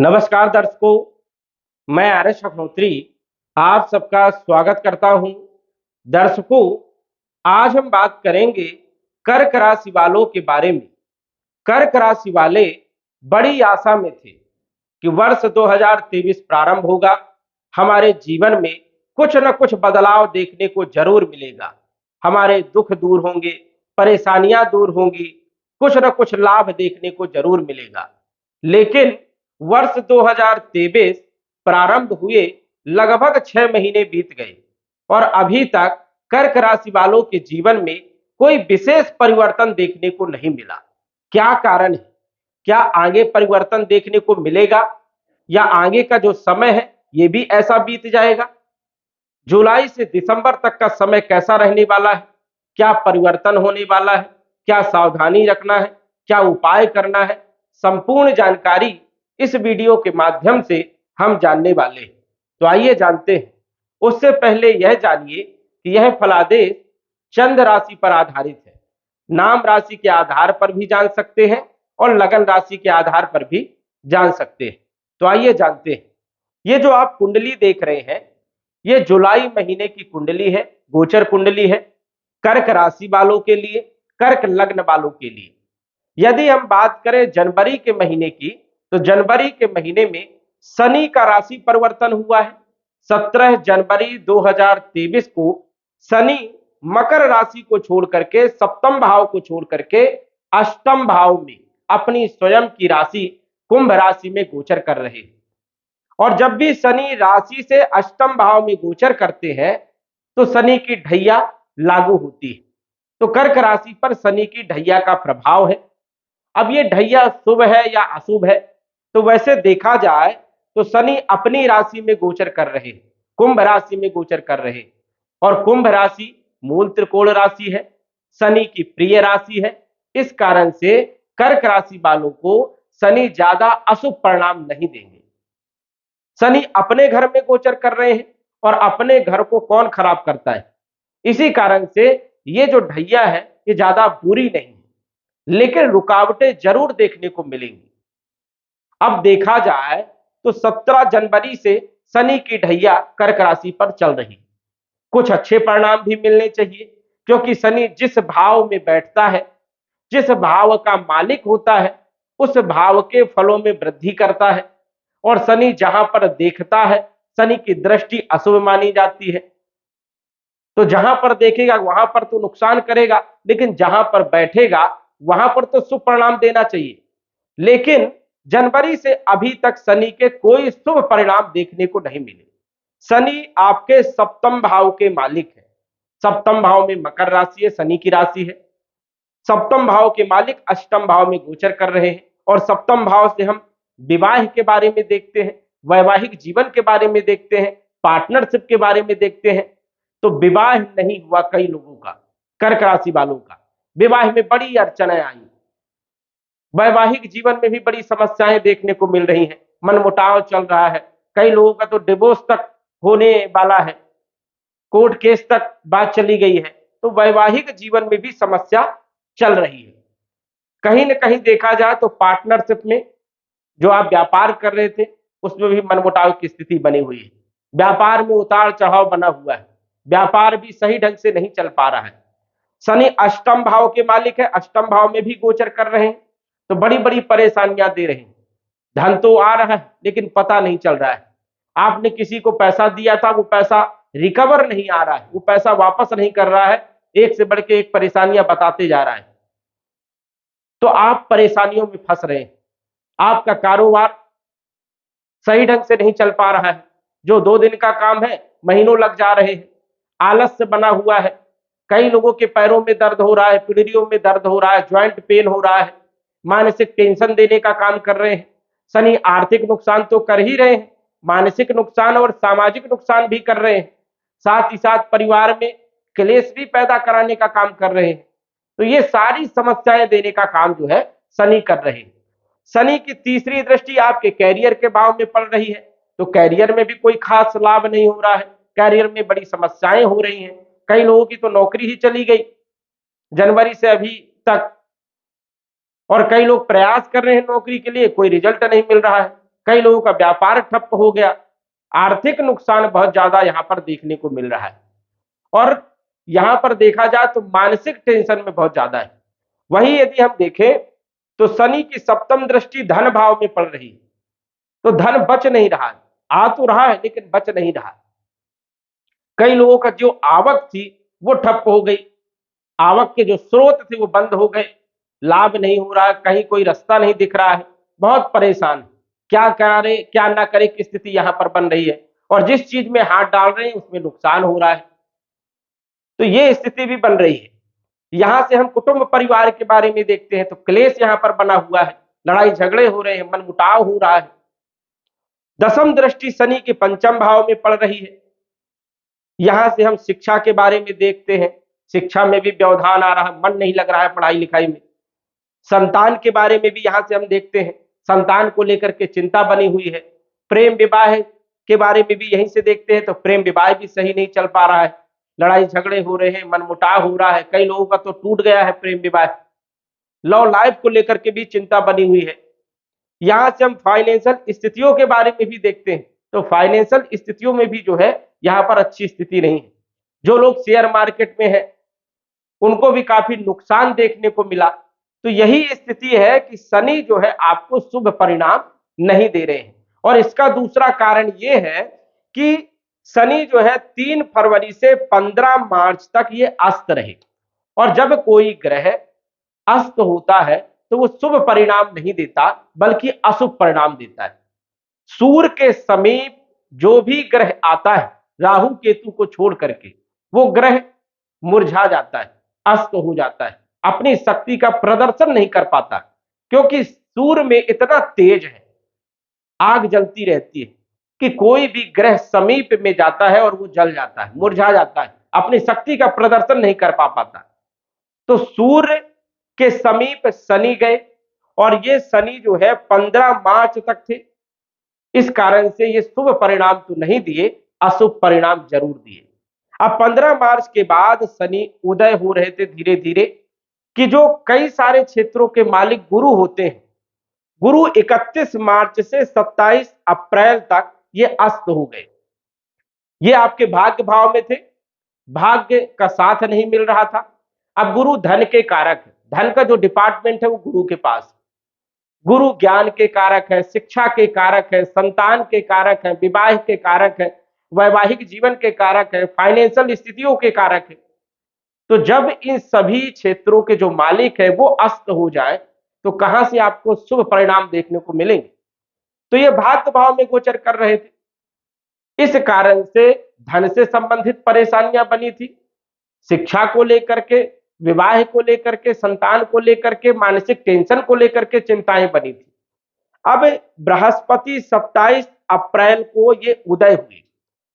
नमस्कार दर्शकों, मैं आरएस अग्नोत्री आप सबका स्वागत करता हूं। दर्शकों, आज हम बात करेंगे कर्क राशि वालों के बारे में। कर्क राशि वाले बड़ी आशा में थे कि वर्ष 2023 प्रारंभ होगा, हमारे जीवन में कुछ न कुछ बदलाव देखने को जरूर मिलेगा। हमारे दुख दूर होंगे, परेशानियां दूर होंगी, कुछ न कुछ लाभ देखने को जरूर मिलेगा। लेकिन वर्ष 2023 प्रारंभ हुए लगभग 6 महीने बीत गए और अभी तक कर्क राशि वालों के जीवन में कोई विशेष परिवर्तन देखने को नहीं मिला। क्या कारण है? क्या आगे परिवर्तन देखने को मिलेगा या आगे का जो समय है ये भी ऐसा बीत जाएगा? जुलाई से दिसंबर तक का समय कैसा रहने वाला है? क्या परिवर्तन होने वाला है? क्या सावधानी रखना है? क्या उपाय करना है? संपूर्ण जानकारी इस वीडियो के माध्यम से हम जानने वाले हैं। तो आइए जानते हैं। उससे पहले यह जानिए कि यह फलादेश चंद्र राशि पर आधारित है। नाम राशि के आधार पर भी जान सकते हैं और लगन राशि के आधार पर भी जान सकते हैं। तो आइए जानते हैं। ये जो आप कुंडली देख रहे हैं, ये जुलाई महीने की कुंडली है, गोचर कुंडली है, कर्क राशि वालों के लिए, कर्क लग्न वालों के लिए। यदि हम बात करें जनवरी के महीने की, तो जनवरी के महीने में शनि का राशि परिवर्तन हुआ है। 17 जनवरी 2023 को शनि मकर राशि को छोड़ करके, सप्तम भाव को छोड़ करके अष्टम भाव में अपनी स्वयं की राशि कुंभ राशि में गोचर कर रहे हैं। और जब भी शनि राशि से अष्टम भाव में गोचर करते हैं तो शनि की ढैया लागू होती है। तो कर्क राशि पर शनि की ढैया का प्रभाव है। अब ये ढैया शुभ है या अशुभ है? तो वैसे देखा जाए तो शनि अपनी राशि में गोचर कर रहे हैं, कुंभ राशि में गोचर कर रहे हैं। और कुंभ राशि मूल त्रिकोण राशि है, शनि की प्रिय राशि है। इस कारण से कर्क राशि वालों को शनि ज्यादा अशुभ परिणाम नहीं देंगे। शनि अपने घर में गोचर कर रहे हैं और अपने घर को कौन खराब करता है? इसी कारण से ये जो ढैया है ये ज्यादा बुरी नहीं है, लेकिन रुकावटें जरूर देखने को मिलेंगी। अब देखा जाए तो 17 जनवरी से शनि की ढैया कर्क राशि पर चल रही है। कुछ अच्छे परिणाम भी मिलने चाहिए, क्योंकि शनि जिस भाव में बैठता है, जिस भाव का मालिक होता है, उस भाव के फलों में वृद्धि करता है। और शनि जहां पर देखता है, शनि की दृष्टि अशुभ मानी जाती है। तो जहां पर देखेगा वहां पर तो नुकसान करेगा, लेकिन जहां पर बैठेगा वहां पर तो शुभ परिणाम देना चाहिए। लेकिन जनवरी से अभी तक शनि के कोई शुभ परिणाम देखने को नहीं मिले। शनि आपके सप्तम भाव के मालिक है। सप्तम भाव में मकर राशि है, शनि की राशि है। सप्तम भाव के मालिक अष्टम भाव में गोचर कर रहे हैं और सप्तम भाव से हम विवाह के बारे में देखते हैं, वैवाहिक जीवन के बारे में देखते हैं, पार्टनरशिप के बारे में देखते हैं। तो विवाह नहीं हुआ कई लोगों का, कर्क राशि वालों का विवाह में बड़ी अड़चनें आई, वैवाहिक जीवन में भी बड़ी समस्याएं देखने को मिल रही हैं, मनमुटाव चल रहा है, कई लोगों का तो डिवोर्स तक होने वाला है, कोर्ट केस तक बात चली गई है। तो वैवाहिक जीवन में भी समस्या चल रही है। कहीं ना कहीं देखा जाए तो पार्टनरशिप में जो आप व्यापार कर रहे थे उसमें भी मनमुटाव की स्थिति बनी हुई है। व्यापार में उतार चढ़ाव बना हुआ है, व्यापार भी सही ढंग से नहीं चल पा रहा है। शनि अष्टम भाव के मालिक है, अष्टम भाव में भी गोचर कर रहे हैं, तो बड़ी बड़ी परेशानियां दे रहे हैं। धन तो आ रहा है लेकिन पता नहीं चल रहा है। आपने किसी को पैसा दिया था, वो पैसा रिकवर नहीं आ रहा है, वो पैसा वापस नहीं कर रहा है, एक से बढ़ के एक परेशानियां बताते जा रहा है। तो आप परेशानियों में फंस रहे हैं। आपका कारोबार सही ढंग से नहीं चल पा रहा है, जो 2 दिन का काम है महीनों लग जा रहे हैं। आलस्य बना हुआ है, कई लोगों के पैरों में दर्द हो रहा है, पीढ़ियों में दर्द हो रहा है, ज्वाइंट पेन हो रहा है, मानसिक टेंशन देने का काम कर रहे हैं। शनि आर्थिक नुकसान तो कर ही रहे हैं, मानसिक नुकसान और सामाजिक नुकसान भी कर रहे हैं, साथ ही साथ परिवार में क्लेश भी पैदा कराने का काम कर रहे हैं। तो ये सारी समस्याएं देने का काम जो है शनि कर रहे हैं। शनि की तीसरी दृष्टि आपके कैरियर के भाव में पड़ रही है, तो कैरियर में भी कोई खास लाभ नहीं हो रहा है, कैरियर में बड़ी समस्याएं हो रही हैं। कई लोगों की तो नौकरी ही चली गई जनवरी से अभी तक, और कई लोग प्रयास कर रहे हैं नौकरी के लिए, कोई रिजल्ट नहीं मिल रहा है। कई लोगों का व्यापार ठप हो गया, आर्थिक नुकसान बहुत ज्यादा यहां पर देखने को मिल रहा है। और यहां पर देखा जाए तो मानसिक टेंशन में बहुत ज्यादा है। वही यदि हम देखें तो शनि की सप्तम दृष्टि धन भाव में पड़ रही है, तो धन बच नहीं रहा है, आ तो रहा है लेकिन बच नहीं रहा। कई लोगों का जो आवक थी वो ठप हो गई, आवक के जो स्रोत थे वो बंद हो गए, लाभ नहीं हो रहा है, कहीं कोई रास्ता नहीं दिख रहा है, बहुत परेशान है। क्या करे क्या ना करे की स्थिति यहां पर बन रही है, और जिस चीज में हाथ डाल रहे हैं उसमें नुकसान हो रहा है, तो ये स्थिति भी बन रही है। यहां से हम कुटुंब परिवार के बारे में देखते हैं तो क्लेश यहां पर बना हुआ है, लड़ाई झगड़े हो रहे हैं, मनमुटाव हो रहा है। दसम दृष्टि शनि के पंचम भाव में पड़ रही है। यहां से हम शिक्षा के बारे में देखते हैं, शिक्षा में भी व्यवधान आ रहा है, मन नहीं लग रहा है पढ़ाई लिखाई में। संतान के बारे में भी यहां से हम देखते हैं, संतान को लेकर के चिंता बनी हुई है। प्रेम विवाह के बारे में भी यहीं से देखते हैं तो प्रेम विवाह भी सही नहीं चल पा रहा है, लड़ाई झगड़े हो रहे हैं, मनमुटाव हो रहा है, कई लोगों का तो टूट गया है प्रेम विवाह। लव लाइफ को लेकर के भी चिंता बनी हुई है। यहां से हम फाइनेंशियल स्थितियों के बारे में भी देखते हैं तो फाइनेंशियल स्थितियों में भी जो है यहां पर अच्छी स्थिति नहीं है। जो लोग शेयर मार्केट में है उनको भी काफी नुकसान देखने को मिला। तो यही स्थिति है कि शनि जो है आपको शुभ परिणाम नहीं दे रहे हैं। और इसका दूसरा कारण यह है कि शनि जो है 3 फरवरी से 15 मार्च तक ये अस्त रहे, और जब कोई ग्रह अस्त होता है तो वो शुभ परिणाम नहीं देता बल्कि अशुभ परिणाम देता है। सूर्य के समीप जो भी ग्रह आता है राहु केतु को छोड़ करके, वो ग्रह मुरझा जाता है, अस्त हो जाता है, अपनी शक्ति का प्रदर्शन नहीं कर पाता, क्योंकि सूर्य में इतना तेज है, आग जलती रहती है कि कोई भी ग्रह समीप में जाता है और वो जल जाता है, मुरझा जाता है, अपनी शक्ति का प्रदर्शन नहीं कर पाता। तो सूर्य के समीप शनि गए, और ये शनि जो है 15 मार्च तक थे, इस कारण से ये शुभ परिणाम तो नहीं दिए, अशुभ परिणाम जरूर दिए। अब 15 मार्च के बाद शनि उदय हो रहे थे धीरे धीरे, कि जो कई सारे क्षेत्रों के मालिक गुरु होते हैं, गुरु 31 मार्च से 27 अप्रैल तक ये अस्त हो गए। ये आपके भाग्य भाव में थे, भाग्य का साथ नहीं मिल रहा था। अब गुरु धन के कारक है, धन का जो डिपार्टमेंट है वो गुरु के पास, गुरु ज्ञान के कारक है, शिक्षा के कारक है, संतान के कारक है, विवाह के कारक है, वैवाहिक जीवन के कारक है, फाइनेंशियल स्थितियों के कारक है। तो जब इन सभी क्षेत्रों के जो मालिक है वो अस्त हो जाए तो कहां से आपको शुभ परिणाम देखने को मिलेंगे। तो ये भाग्य भाव में गोचर कर रहे थे, इस कारण से धन से संबंधित परेशानियां बनी थी, शिक्षा को लेकर के, विवाह को लेकर के, संतान को लेकर के, मानसिक टेंशन को लेकर के चिंताएं बनी थी। अब बृहस्पति 27 अप्रैल को ये उदय हुए,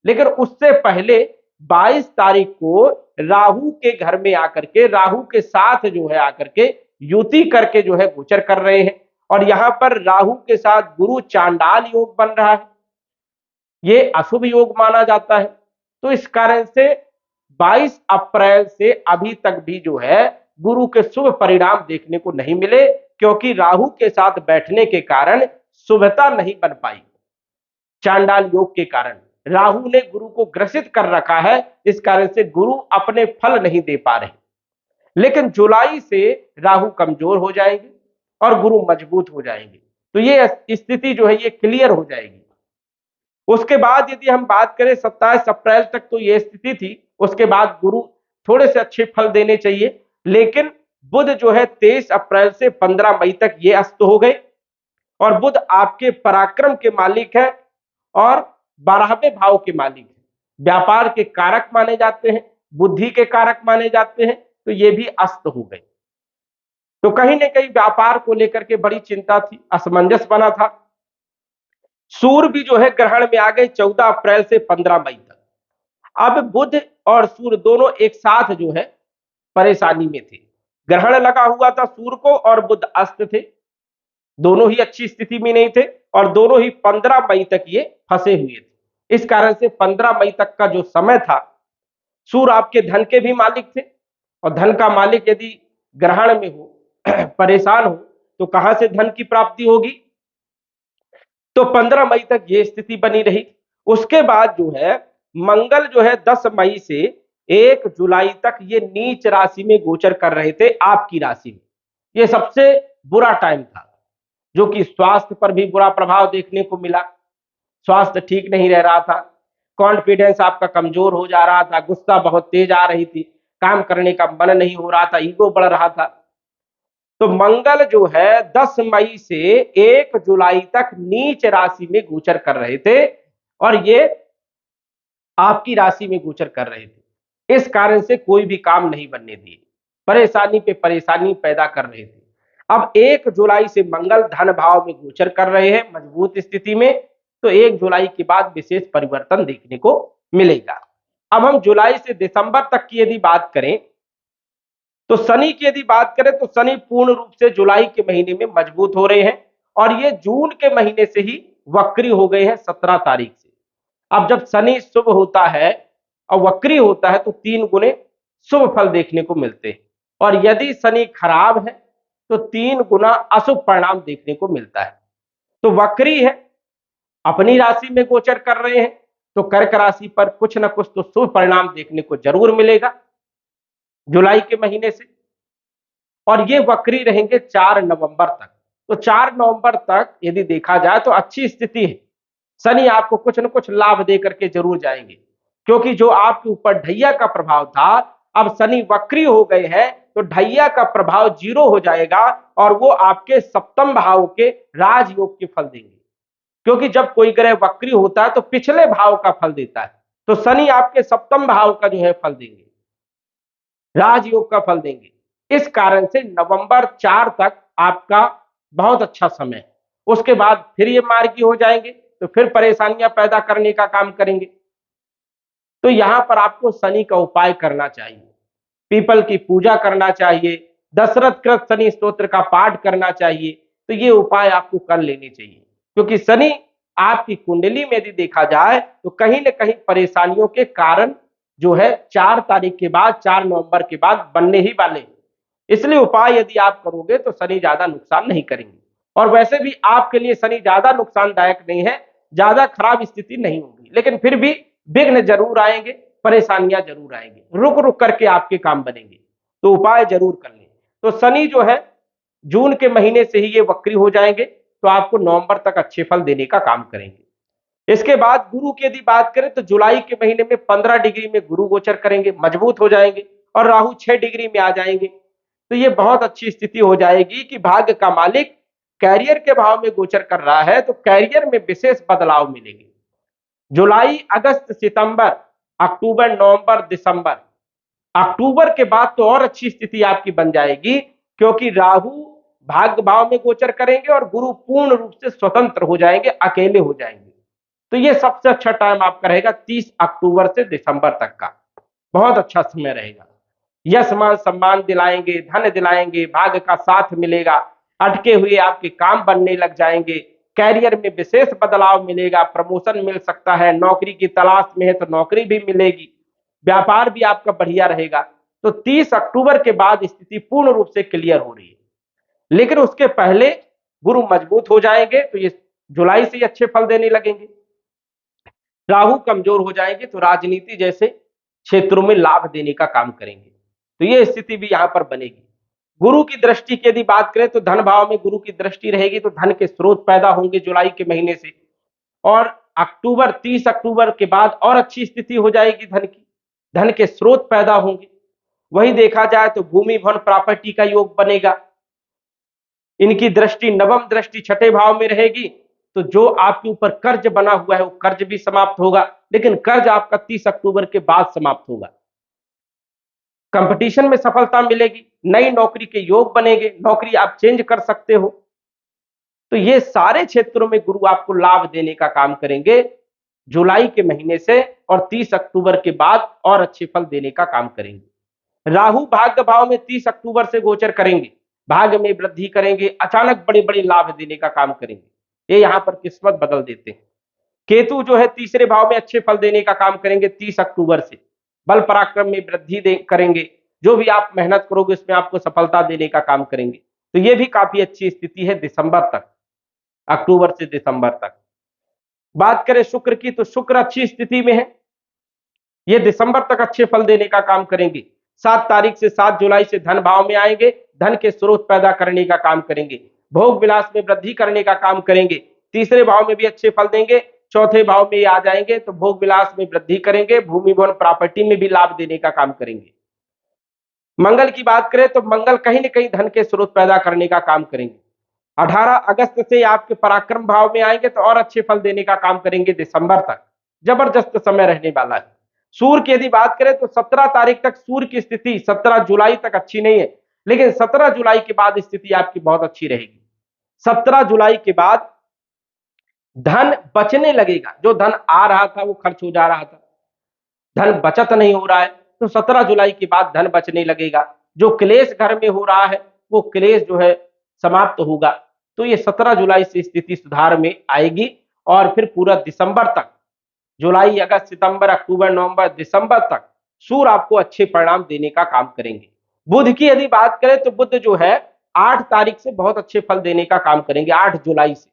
लेकिन उससे पहले 22 तारीख को राहु के घर में आकर के, राहु के साथ जो है आकर के युति करके जो है गोचर कर रहे हैं। और यहां पर राहु के साथ गुरु चांडाल योग बन रहा है, ये अशुभ योग माना जाता है। तो इस कारण से 22 अप्रैल से अभी तक भी जो है गुरु के शुभ परिणाम देखने को नहीं मिले, क्योंकि राहु के साथ बैठने के कारण शुभता नहीं बन पाई। चांडाल योग के कारण राहु ने गुरु को ग्रसित कर रखा है, इस कारण से गुरु अपने फल नहीं दे पा रहे। लेकिन जुलाई से राहु कमजोर हो जाएंगे और गुरु मजबूत हो जाएंगे, तो ये स्थिति जो है ये क्लियर हो जाएगी। उसके बाद यदि हम बात करें 27 अप्रैल तक तो ये स्थिति थी, उसके बाद गुरु थोड़े से अच्छे फल देने चाहिए, लेकिन बुध जो है 23 अप्रैल से 15 मई तक ये अस्त हो गए। और बुध आपके पराक्रम के मालिक है और 12वें भाव के मालिक है, व्यापार के कारक माने जाते हैं, बुद्धि के कारक माने जाते हैं, तो ये भी अस्त हो गए। तो कहीं ना कहीं व्यापार को लेकर के बड़ी चिंता थी, असमंजस बना था। सूर्य भी जो है ग्रहण में आ गए 14 अप्रैल से 15 मई तक। अब बुध और सूर्य दोनों एक साथ जो है परेशानी में थे, ग्रहण लगा हुआ था सूर्य को और बुध अस्त थे, दोनों ही अच्छी स्थिति में नहीं थे, और दोनों ही 15 मई तक ये फंसे हुए थे। इस कारण से 15 मई तक का जो समय था, सूर्य आपके धन के भी मालिक थे, और धन का मालिक यदि ग्रहण में हो परेशान हो तो कहां से धन की प्राप्ति होगी। तो 15 मई तक ये स्थिति बनी रही। उसके बाद जो है मंगल जो है 10 मई से 1 जुलाई तक ये नीच राशि में गोचर कर रहे थे आपकी राशि में। ये सबसे बुरा टाइम था, जो कि स्वास्थ्य पर भी बुरा प्रभाव देखने को मिला। स्वास्थ्य ठीक नहीं रह रहा था, कॉन्फिडेंस आपका कमजोर हो जा रहा था, गुस्सा बहुत तेज आ रही थी, काम करने का मन नहीं हो रहा था, ईगो बढ़ रहा था। तो मंगल जो है 10 मई से 1 जुलाई तक नीच राशि में गोचर कर रहे थे और ये आपकी राशि में गोचर कर रहे थे। इस कारण से कोई भी काम नहीं बनने दिए, परेशानी पे परेशानी पैदा कर रहे थे। अब 1 जुलाई से मंगल धन भाव में गोचर कर रहे हैं मजबूत स्थिति में, तो 1 जुलाई के बाद विशेष परिवर्तन देखने को मिलेगा। अब हम जुलाई से दिसंबर तक की यदि बात करें, तो शनि की यदि बात करें तो शनि पूर्ण रूप से जुलाई के महीने में मजबूत हो रहे हैं और ये जून के महीने से ही वक्री हो गए हैं 17 तारीख से। अब जब शनि शुभ होता है और वक्री होता है तो 3 गुने शुभ फल देखने को मिलते हैं, और यदि शनि खराब है तो 3 गुना अशुभ परिणाम देखने को मिलता है। तो वक्री है, अपनी राशि में गोचर कर रहे हैं, तो कर्क राशि पर कुछ ना कुछ तो शुभ परिणाम देखने को जरूर मिलेगा जुलाई के महीने से। और ये वक्री रहेंगे 4 नवंबर तक। तो 4 नवंबर तक यदि देखा जाए तो अच्छी स्थिति है, शनि आपको कुछ न कुछ लाभ दे करके जरूर जाएंगे, क्योंकि जो आपके ऊपर ढैया का प्रभाव था, अब शनि वक्री हो गए हैं तो ढैया का प्रभाव 0 हो जाएगा और वो आपके सप्तम भाव के राजयोग के फल देंगे। क्योंकि जब कोई ग्रह वक्री होता है तो पिछले भाव का फल देता है, तो शनि आपके सप्तम भाव का जो है फल देंगे, राजयोग का फल देंगे। इस कारण से नवंबर 4 तक आपका बहुत अच्छा समय है। उसके बाद फिर ये मार्गी हो जाएंगे तो फिर परेशानियां पैदा करने का काम करेंगे। तो यहां पर आपको शनि का उपाय करना चाहिए, पीपल की पूजा करना चाहिए, दशरथ कृत शनि स्तोत्र का पाठ करना चाहिए। तो ये उपाय आपको कर लेने चाहिए, क्योंकि शनि आपकी कुंडली में यदि देखा जाए तो कहीं ना कहीं परेशानियों के कारण जो है 4 तारीख के बाद, 4 नवंबर के बाद बनने ही वाले हैं। इसलिए उपाय यदि आप करोगे तो शनि ज्यादा नुकसान नहीं करेंगे, और वैसे भी आपके लिए शनि ज्यादा नुकसानदायक नहीं है, ज्यादा खराब स्थिति नहीं होगी, लेकिन फिर भी विघ्न जरूर आएंगे, परेशानियां जरूर आएंगी, रुक रुक करके आपके काम बनेंगे। तो उपाय जरूर कर लें। तो शनि जो है जून के महीने से ही ये वक्री हो जाएंगे, तो आपको नवंबर तक अच्छे फल देने का काम करेंगे। इसके बाद गुरु की यदि बात करें तो जुलाई के महीने में 15 डिग्री में गुरु गोचर करेंगे, मजबूत हो जाएंगे, और राहु 6 डिग्री में आ जाएंगे। तो ये बहुत अच्छी स्थिति हो जाएगी कि भाग्य का मालिक कैरियर के भाव में गोचर कर रहा है, तो कैरियर में विशेष बदलाव मिलेंगे। जुलाई, अगस्त, सितंबर, अक्टूबर, नवंबर, दिसंबर, अक्टूबर के बाद तो और अच्छी स्थिति आपकी बन जाएगी, क्योंकि राहु भाग्य भाव में गोचर करेंगे और गुरु पूर्ण रूप से स्वतंत्र हो जाएंगे, अकेले हो जाएंगे। तो ये सबसे अच्छा टाइम आपका रहेगा 30 अक्टूबर से दिसंबर तक का, बहुत अच्छा समय रहेगा। यश मान सम्मान दिलाएंगे, धन दिलाएंगे, भाग्य का साथ मिलेगा, अटके हुए आपके काम बनने लग जाएंगे, कैरियर में विशेष बदलाव मिलेगा, प्रमोशन मिल सकता है, नौकरी की तलाश में है तो नौकरी भी मिलेगी, व्यापार भी आपका बढ़िया रहेगा। तो 30 अक्टूबर के बाद स्थिति पूर्ण रूप से क्लियर हो रही है, लेकिन उसके पहले गुरु मजबूत हो जाएंगे तो ये जुलाई से ही अच्छे फल देने लगेंगे। राहु कमजोर हो जाएंगे तो राजनीति जैसे क्षेत्रों में लाभ देने का काम करेंगे, तो ये स्थिति भी यहां पर बनेगी। गुरु की दृष्टि की यदि बात करें तो धन भाव में गुरु की दृष्टि रहेगी, तो धन के स्रोत पैदा होंगे जुलाई के महीने से, और अक्टूबर, 30 अक्टूबर के बाद और अच्छी स्थिति हो जाएगी धन की, धन के स्रोत पैदा होंगे। वही देखा जाए तो भूमि भवन प्रॉपर्टी का योग बनेगा। इनकी दृष्टि, नवम दृष्टि छठे भाव में रहेगी, तो जो आपके ऊपर कर्ज बना हुआ है वो कर्ज भी समाप्त होगा, लेकिन कर्ज आपका 30 अक्टूबर के बाद समाप्त होगा। कंपटीशन में सफलता मिलेगी, नई नौकरी के योग बनेंगे, नौकरी आप चेंज कर सकते हो। तो ये सारे क्षेत्रों में गुरु आपको लाभ देने का काम करेंगे जुलाई के महीने से, और 30 अक्टूबर के बाद और अच्छे फल देने का काम करेंगे। राहु भाग्य भाव में 30 अक्टूबर से गोचर करेंगे, भाग्य में वृद्धि करेंगे, अचानक बड़े बड़े लाभ देने का काम करेंगे, ये यहां पर किस्मत बदल देते हैं। केतु जो है तीसरे भाव में अच्छे फल देने का काम करेंगे 30 अक्टूबर से, बल पराक्रम में वृद्धि करेंगे, जो भी आप मेहनत करोगे उसमें आपको सफलता देने का काम करेंगे। तो ये भी काफी अच्छी स्थिति है दिसंबर तक, अक्टूबर से दिसंबर तक। बात करें शुक्र की तो शुक्र अच्छी स्थिति में है, ये दिसंबर तक अच्छे फल देने का काम करेंगे। 7 तारीख से 7 जुलाई से धन भाव में आएंगे, धन के स्रोत पैदा करने का काम करेंगे, भोग विलास में वृद्धि करने का काम करेंगे। तीसरे भाव में भी अच्छे फल देंगे, चौथे भाव में ये आ जाएंगे तो भोग विलास में वृद्धि करेंगे, भूमि भवन प्रॉपर्टी में भी लाभ देने का काम करेंगे। मंगल की बात करें तो मंगल कहीं न कहीं धन के स्रोत पैदा करने का काम करेंगे। 18 अगस्त से आपके पराक्रम भाव में आएंगे तो और अच्छे फल देने का काम करेंगे। दिसंबर तक जबरदस्त समय रहने वाला है। सूर्य की यदि बात करें तो 17 तारीख तक सूर्य की स्थिति 17 जुलाई तक अच्छी नहीं है, लेकिन 17 जुलाई के बाद स्थिति आपकी बहुत अच्छी रहेगी। 17 जुलाई के बाद धन बचने लगेगा, जो धन आ रहा था वो खर्च हो जा रहा था, धन बचत नहीं हो रहा है, तो 17 जुलाई के बाद धन बचने लगेगा। जो क्लेश घर में हो रहा है वो क्लेश जो है समाप्त होगा। तो ये 17 जुलाई से स्थिति सुधार में आएगी और फिर पूरा दिसंबर तक, जुलाई अगस्त सितंबर अक्टूबर नवंबर दिसंबर तक सूर्य आपको अच्छे परिणाम देने का काम करेंगे। बुध की यदि बात करें तो बुध जो है 8 तारीख से बहुत अच्छे फल देने का काम करेंगे। 8 जुलाई से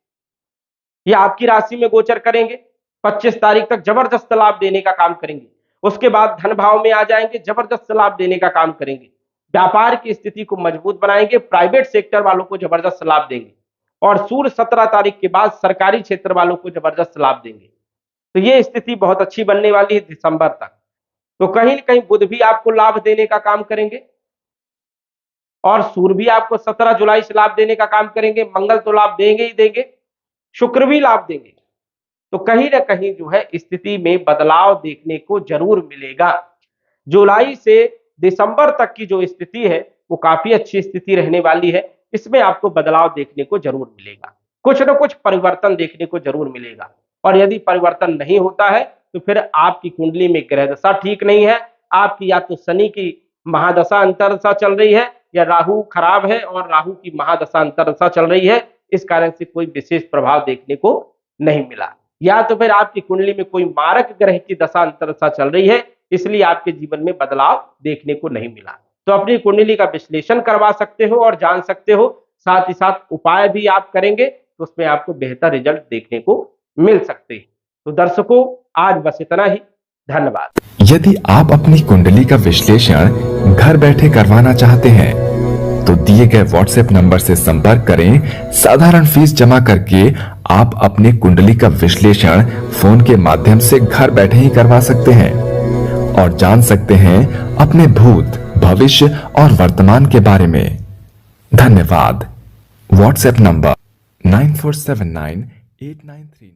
ये आपकी राशि में गोचर करेंगे, 25 तारीख तक जबरदस्त लाभ देने का काम करेंगे। उसके बाद धन भाव में आ जाएंगे, जबरदस्त लाभ देने का काम करेंगे। व्यापार की स्थिति को मजबूत बनाएंगे, प्राइवेट सेक्टर वालों को जबरदस्त लाभ देंगे और सूर्य 17 तारीख के बाद सरकारी क्षेत्र वालों को जबरदस्त लाभ देंगे। तो ये स्थिति बहुत अच्छी बनने वाली है दिसंबर तक। तो कहीं न कहीं बुध भी आपको लाभ देने का काम करेंगे और सूर्य भी आपको 17 जुलाई से लाभ देने का काम करेंगे। मंगल तो लाभ देंगे ही देंगे, शुक्र भी लाभ देंगे। तो कहीं ना कहीं जो है स्थिति में बदलाव देखने को जरूर मिलेगा। जुलाई से दिसंबर तक की जो स्थिति है वो काफी अच्छी स्थिति रहने वाली है। इसमें आपको बदलाव देखने को जरूर मिलेगा, कुछ ना कुछ परिवर्तन देखने को जरूर मिलेगा। और यदि परिवर्तन नहीं होता है तो फिर आपकी कुंडली में ग्रह दशा ठीक नहीं है, आपकी या तो शनि की महादशा अंतरदशा चल रही है या राहु खराब है और राहु की महादशा अंतरदशा चल रही है। इस कारण से कोई विशेष प्रभाव देखने को नहीं मिला, या तो फिर आपकी कुंडली में कोई मारक ग्रह की दशा अंतरदशा चल रही है, इसलिए आपके जीवन में बदलाव देखने को नहीं मिला। तो अपनी कुंडली का विश्लेषण करवा सकते हो और जान सकते हो, साथ ही साथ उपाय भी आप करेंगे तो उसमें आपको बेहतर रिजल्ट देखने को मिल सकते हैं। तो दर्शकों, आज बस इतना ही। धन्यवाद। यदि आप अपनी कुंडली का विश्लेषण घर बैठे करवाना चाहते हैं तो दिए गए व्हाट्सएप नंबर से संपर्क करें। साधारण फीस जमा करके आप अपनी कुंडली का विश्लेषण फोन के माध्यम से घर बैठे ही करवा सकते हैं और जान सकते हैं अपने भूत, भविष्य और वर्तमान के बारे में। धन्यवाद। WhatsApp number 94798939